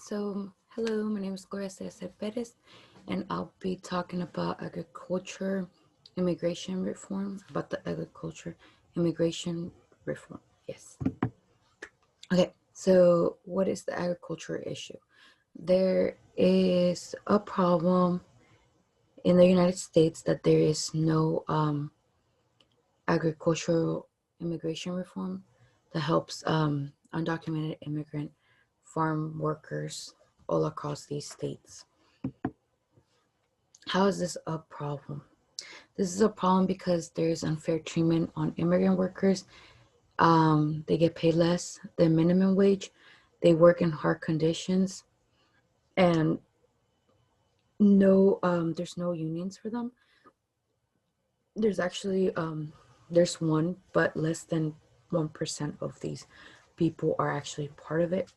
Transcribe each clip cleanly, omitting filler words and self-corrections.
Hello, my name is Gloria Cesar Perez, and I'll be talking about agriculture immigration reform, about the agriculture immigration reform. Yes. Okay, so what is the agriculture issue? There is a problem in the United States that there is no agricultural immigration reform that helps undocumented immigrant farm workers all across these states. How is this a problem? This is a problem because there's unfair treatment on immigrant workers. They get paid less than minimum wage. They work in hard conditions, and there's no unions for them. There's actually there's one, but less than 1% of these people are actually part of it.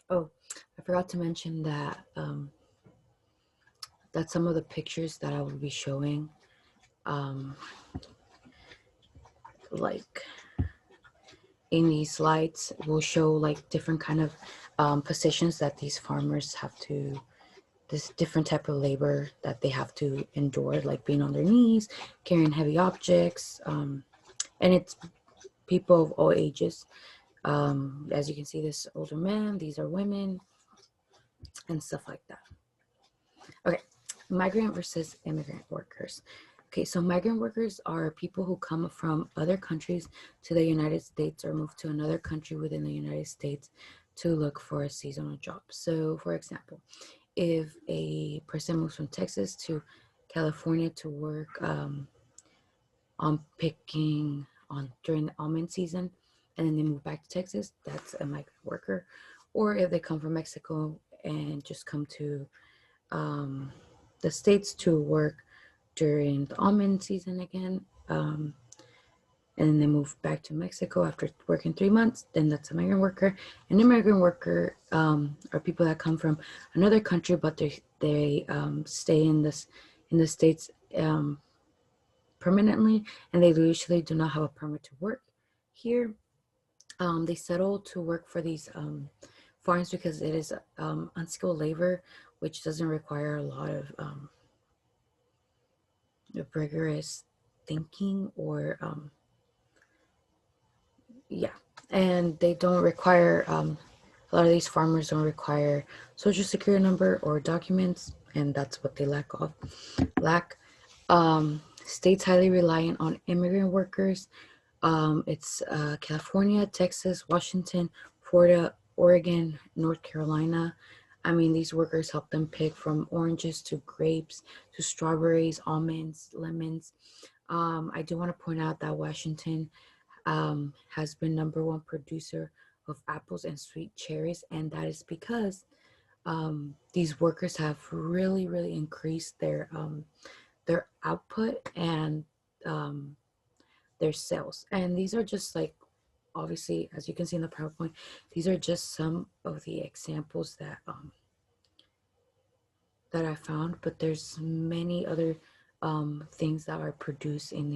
Oh, I forgot to mention that some of the pictures that I will be showing, um, like in these slides, will show like different kind of positions that these farmers have to, this different type of labor that they have to endure, like being on their knees, carrying heavy objects, and it's people of all ages. As you can see, this older man, these are women, and stuff like that. Okay, migrant versus immigrant workers. Okay, so migrant workers are people who come from other countries to the United States or move to another country within the United States to look for a seasonal job. So, for example, if a person moves from Texas to California to work on picking on during the almond season, and then they move back to Texas, that's a migrant worker. Or if they come from Mexico and just come to um, the States to work during the almond season again, and then they move back to Mexico after working 3 months, then that's a migrant worker. An immigrant worker are people that come from another country, but they stay in the States permanently, and they usually do not have a permit to work here. They settle to work for these farms because it is unskilled labor, which doesn't require a lot of rigorous thinking or yeah, and they don't require a lot of these farmers don't require social security number or documents, and that's what they lack. States highly reliant on immigrant workers. It's California, Texas, Washington, Florida, Oregon, North Carolina. I mean, these workers help them pick from oranges to grapes to strawberries, almonds, lemons. I do want to point out that Washington has been #1 producer of apples and sweet cherries, and that is because these workers have really, really increased their output and um, their sales. And these are just like, obviously, as you can see in the PowerPoint, these are just some of the examples that I found, but there's many other things that are produced in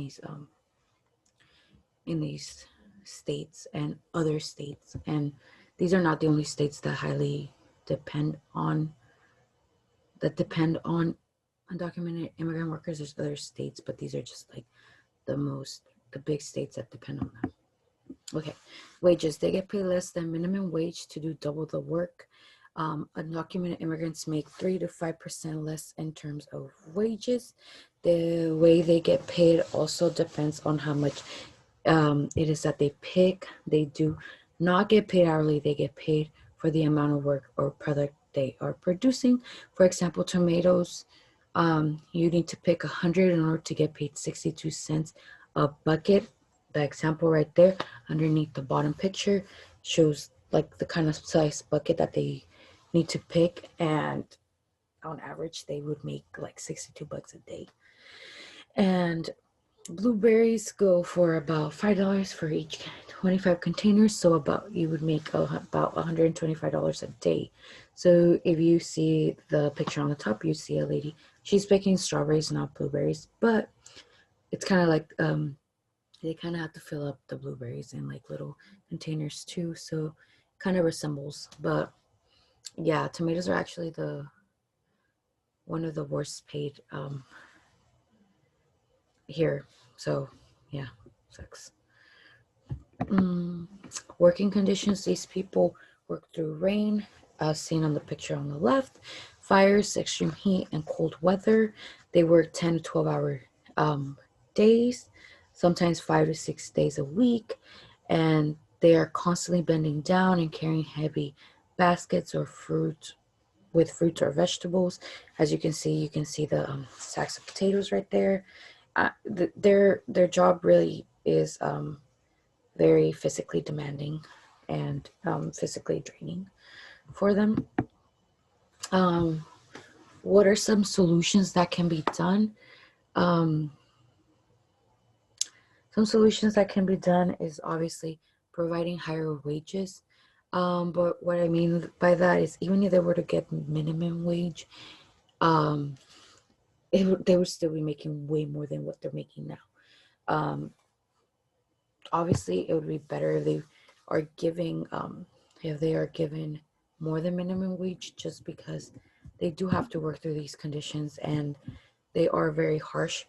these states and other states, and these are not the only states that highly depend on depend on undocumented immigrant workers. There's other states, but these are just like the big states that depend on them. Okay, wages. They get paid less than minimum wage to do double the work. Undocumented immigrants make 3 to 5% less in terms of wages. The way they get paid also depends on how much it is that they pick. They do not get paid hourly. They get paid for the amount of work or product they are producing. For example, tomatoes, you need to pick 100 in order to get paid 62 cents a bucket. The example right there underneath the bottom picture shows like the kind of size bucket that they need to pick, and on average they would make like 62 bucks a day. And blueberries go for about $5 for each 25 containers, so about you would make about $125 a day. So if you see the picture on the top, you see a lady, she's picking strawberries, not blueberries, but it's kind of like they kind of have to fill up the blueberries in like little containers too, so kind of resembles. But Yeah, tomatoes are actually one of the worst paid here. So yeah, sucks. Working conditions, these people work through rain, as seen on the picture on the left, fires, extreme heat, and cold weather. They work 10 to 12-hour days, sometimes 5 to 6 days a week, and they are constantly bending down and carrying heavy baskets or fruit with fruits or vegetables. As you can see the sacks of potatoes right there. Their job really is very physically demanding and physically draining for them. Um, what are some solutions that can be done? Um, some solutions that can be done is obviously providing higher wages. But what I mean by that is even if they were to get minimum wage, um, they would still be making way more than what they're making now. Um, Obviously, it would be better if they are given more than minimum wage, just because they do have to work through these conditions and they are very harsh.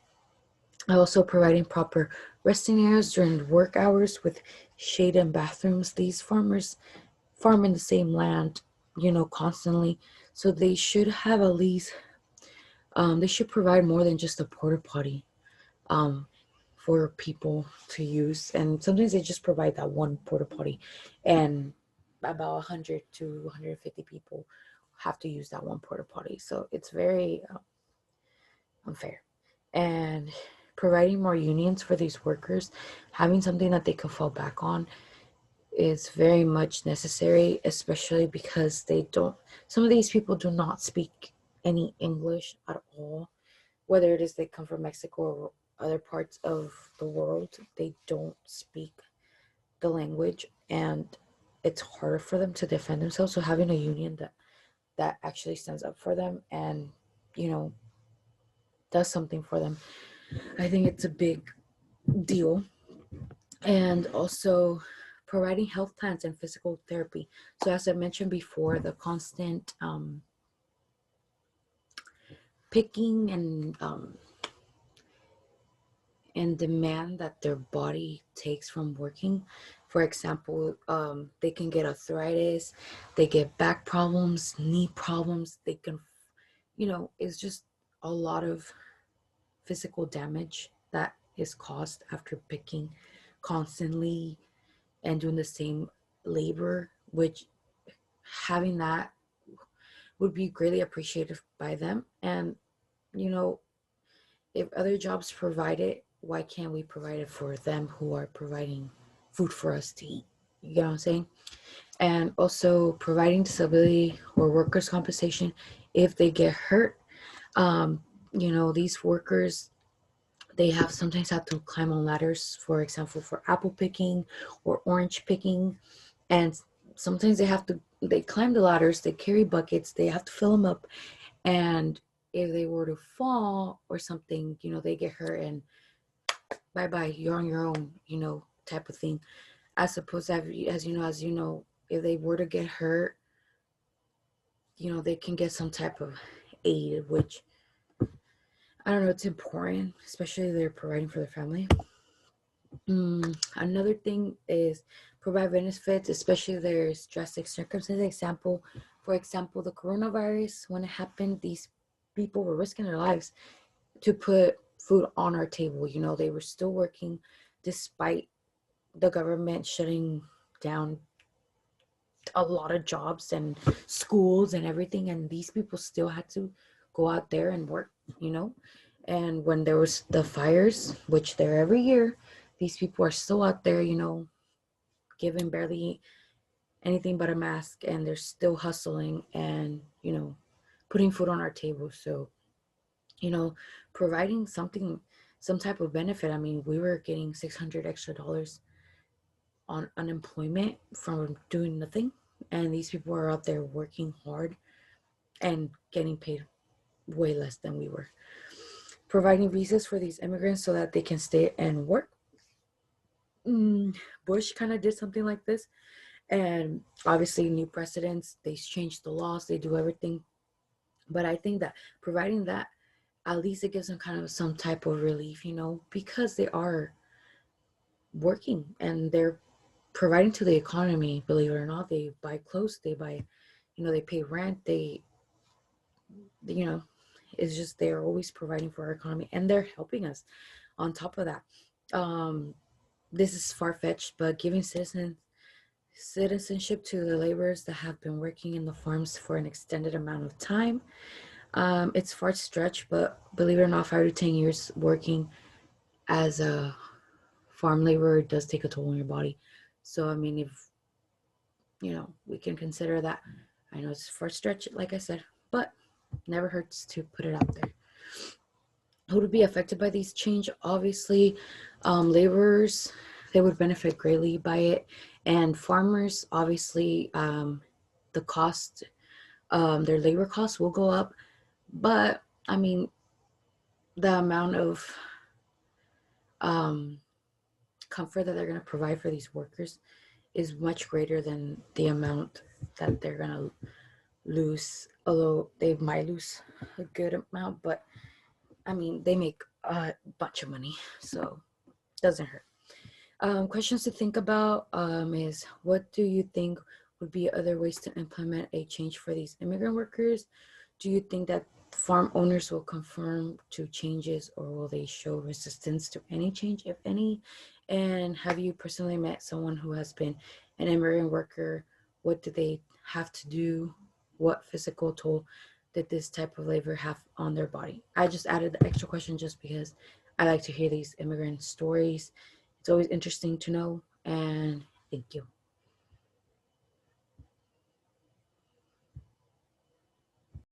Also, providing proper resting areas during work hours with shade and bathrooms. These farmers farm in the same land, constantly, so they should have at least they should provide more than just a porta potty um, for people to use. And sometimes they just provide that one porta potty, and about 100 to 150 people have to use that one porta potty. So it's very unfair. And providing more unions for these workers, having something that they can fall back on, is very much necessary, especially because some of these people do not speak any English at all. Whether it is they come from Mexico or other parts of the world, they don't speak the language, and it's harder for them to defend themselves. So having a union that actually stands up for them and you know does something for them, I think it's a big deal. And also providing health plans and physical therapy. So as I mentioned before, the constant picking and demand that their body takes from working. For example, they can get arthritis, they get back problems, knee problems. They can, it's just a lot of physical damage that is caused after picking constantly and doing the same labor, which having that would be greatly appreciated by them. And, you know, if other jobs provide it, why can't we provide it for them who are providing food for us to eat? You know what I'm saying? And also providing disability or workers' compensation if they get hurt. These workers, they have sometimes have to climb on ladders, for example, for apple picking or orange picking. And sometimes they climb the ladders, they carry buckets, they have to fill them up. And if they were to fall or something, they get hurt and bye bye, you're on your own, type of thing. As opposed to, as you know, if they were to get hurt, they can get some type of aid, which I don't know, it's important, especially if they're providing for their family. Another thing is provide benefits, especially if there's drastic circumstances. For example, the coronavirus, when it happened, these people were risking their lives to put food on our table. They were still working despite the government shutting down a lot of jobs and schools and everything, and these people still had to go out there and work. And when there was the fires, which they're every year, these people are still out there, giving barely anything but a mask, and they're still hustling and putting food on our table. So you know providing some type of benefit. I mean, we were getting $600 extra on unemployment from doing nothing, and these people are out there working hard and getting paid way less than we were. Providing visas for these immigrants so that they can stay and work. Bush kind of did something like this, And obviously new presidents, they change the laws, they do everything. But I think that providing that, at least it gives them kind of some type of relief, because they are working and they're providing to the economy. Believe it or not, they buy clothes, they buy, they pay rent, they, you know it's just they're always providing for our economy, and they're helping us on top of that. This is far-fetched, but giving citizenship to the laborers that have been working in the farms for an extended amount of time. It's far stretched, but believe it or not, 5 to 10 years working as a farm laborer does take a toll on your body. So I mean, if we can consider that. I know it's far stretched, like I said, but never hurts to put it out there. Who would be affected by these change? Obviously, laborers, they would benefit greatly by it, and farmers, obviously, the cost, their labor costs will go up, but I mean, the amount of um, comfort that they're going to provide for these workers is much greater than the amount that they're going to lose, although they might lose a good amount, but I mean, they make a bunch of money, so it doesn't hurt. Questions to think about is, what do you think would be other ways to implement a change for these immigrant workers? Do you think that farm owners will conform to changes, or will they show resistance to any change, if any? And have you personally met someone who has been an immigrant worker? What do they have to do? What physical toll did this type of labor have on their body? I just added the extra question just because I like to hear these immigrant stories. It's always interesting to know, and thank you.